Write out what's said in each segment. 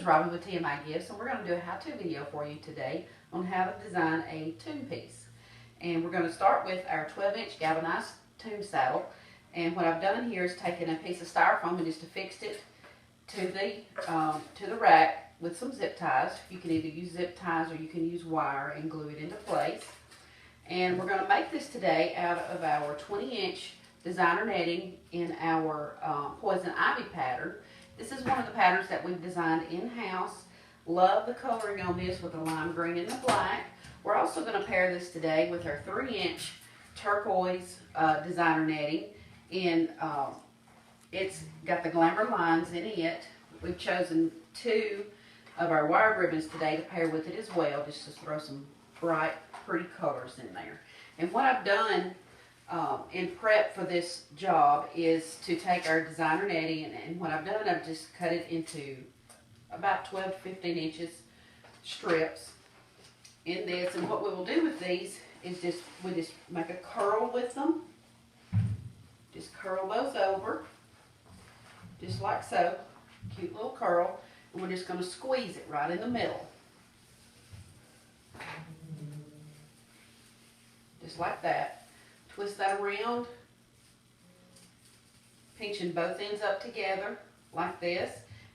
Robin with TMI Gifts, and we're going to do a how-to video for you today on how to design a tomb piece. And we're going to start with our 12-inch galvanized tomb saddle. And what I've done here is taken a piece of styrofoam and just affixed it to the rack with some zip ties. You can either use zip ties or you can use wire and glue it into place. And we're going to make this today out of our 20-inch designer netting in our Poison Ivy pattern. This is one of the patterns that we've designed in-house. Love the coloring on this with the lime green and the black. We're also going to pair this today with our 3-inch turquoise designer netting. It's got the glamour lines in it. We've chosen 2 of our wire ribbons today to pair with it as well, just to throw some bright, pretty colors in there. And what I've done in prep for this job is to take our designer netting, and what I've done, I've just cut it into about 12 to 15 inches strips in this. And what we will do with these is we just make a curl with them. Just curl those over, just like so. Cute little curl. And we're just going to squeeze it right in the middle. Just like that. Twist that around, pinching both ends up together like this.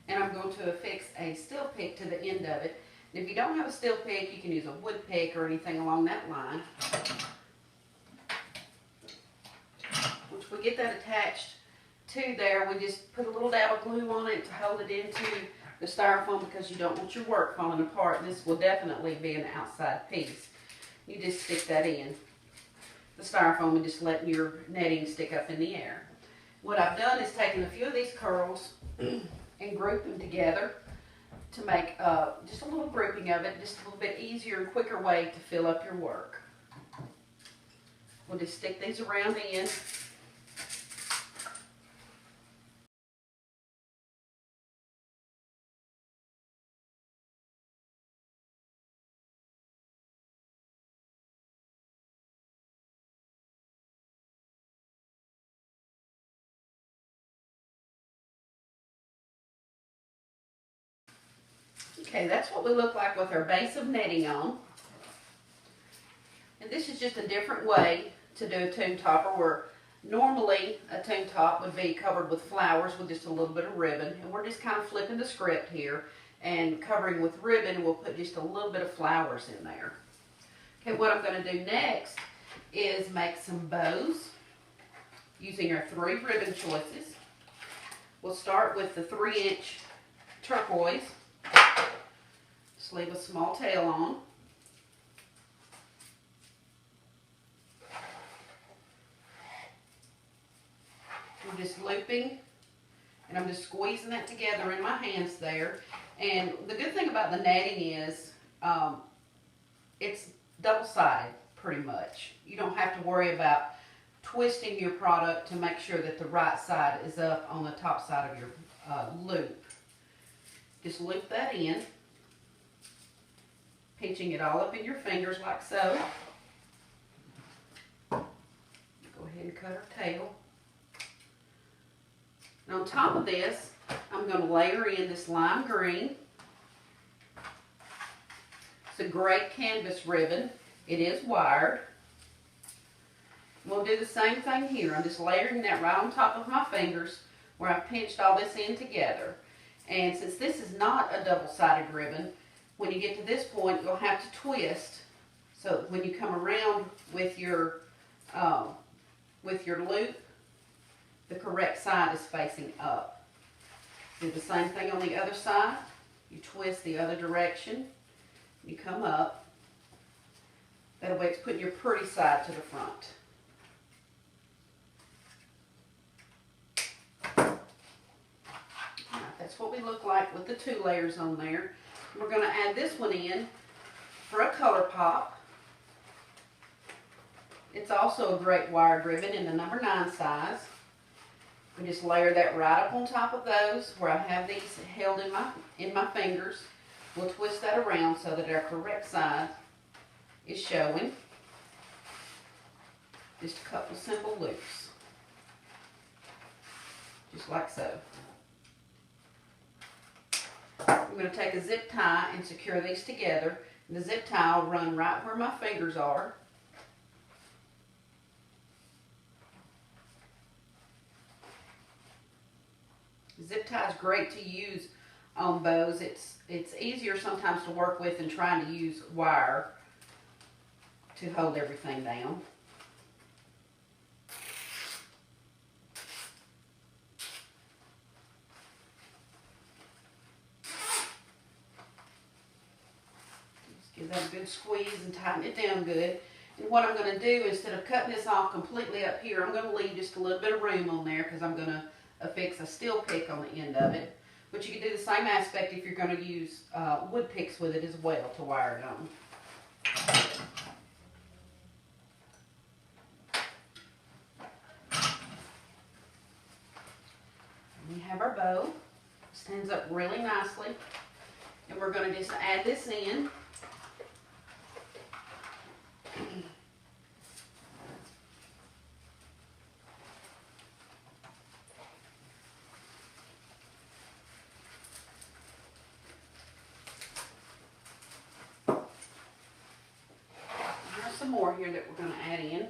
And I'm going to affix a steel pick to the end of it. And if you don't have a steel pick, you can use a wood pick or anything along that line. Once we get that attached to there, we just put a little dab of glue on it to hold it into the styrofoam, because you don't want your work falling apart. This will definitely be an outside piece. You just stick that in the styrofoam and just letting your netting stick up in the air. What I've done is taken a few of these curls and grouped them together to make just a little grouping of it, just a little bit easier and quicker way to fill up your work. We'll just stick these around in. Okay, that's what we look like with our base of netting on. And this is just a different way to do a tomb topper, where normally a tomb top would be covered with flowers with just a little bit of ribbon. And we're just kind of flipping the script here and covering with ribbon, and we'll put just a little bit of flowers in there. Okay, what I'm going to do next is make some bows using our 3 ribbon choices. We'll start with the 3-inch turquoise. Just leave a small tail on. We're just looping, and I'm just squeezing that together in my hands there. And the good thing about the netting is it's double-sided pretty much. You don't have to worry about twisting your product to make sure that the right side is up on the top side of your loop. Just loop that in, pinching it all up in your fingers like so. Go ahead and cut our tail. And on top of this, I'm going to layer in this lime green. It's a great canvas ribbon. It is wired. We'll do the same thing here. I'm just layering that right on top of my fingers where I've pinched all this in together. And since this is not a double-sided ribbon, when you get to this point, you'll have to twist. So when you come around with your loop, the correct side is facing up. Do the same thing on the other side. You twist the other direction. You come up. That way it's putting your pretty side to the front. That's what we look like with the 2 layers on there. We're going to add this one in for a color pop. It's also a great wired ribbon in the number 9 size. We just layer that right up on top of those where I have these held in my fingers. We'll twist that around so that our correct side is showing. Just a couple simple loops. Just like so. I'm going to take a zip tie and secure these together. The zip tie will run right where my fingers are. Zip tie is great to use on bows. It's easier sometimes to work with than trying to use wire to hold everything down. Just give that a good squeeze and tighten it down good. And what I'm going to do, instead of cutting this off completely up here, I'm going to leave just a little bit of room on there because I'm going to affix a steel pick on the end of it. But you can do the same aspect if you're going to use wood picks with it as well to wire it on. And we have our bow. It stands up really nicely. And we're going to just add this in. Some more here that we're going to add in.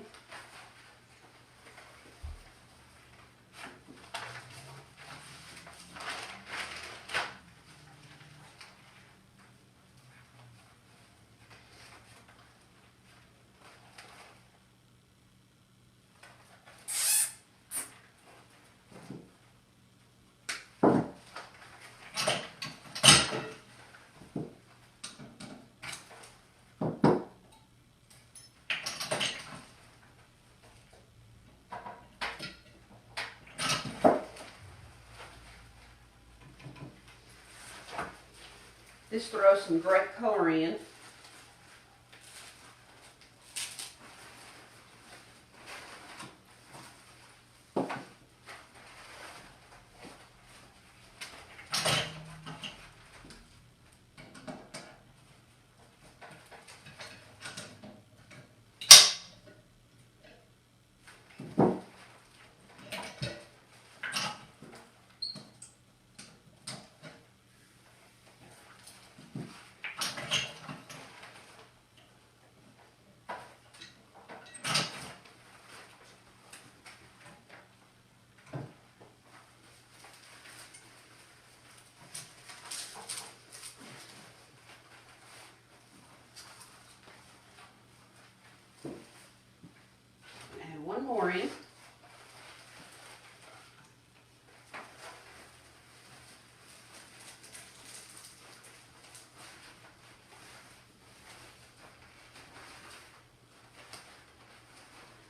This throws some great color in. Add one more in.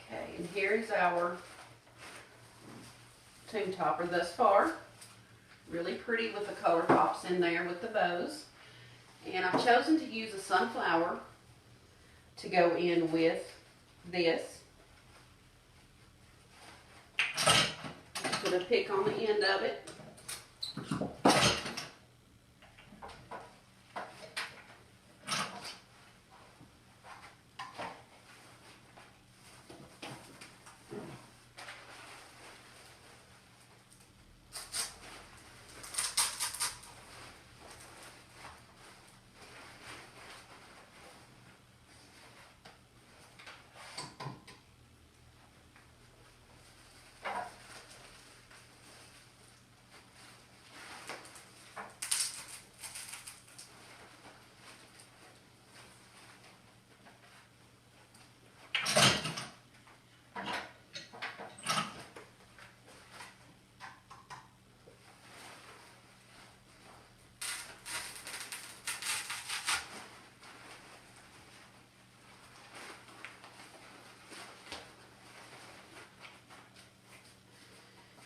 Okay, and here is our tomb topper thus far. Really pretty with the color pops in there with the bows. And I've chosen to use a sunflower to go in with this. Just put a pick on the end of it.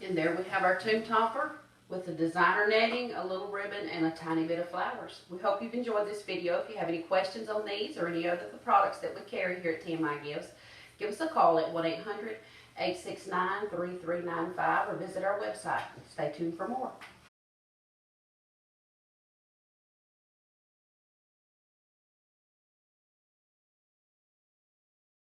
And there we have our tomb topper with the designer netting, a little ribbon, and a tiny bit of flowers. We hope you've enjoyed this video. If you have any questions on these or any other of the products that we carry here at TMI Gifts, give us a call at 1-800-869-3395 or visit our website. Stay tuned for more.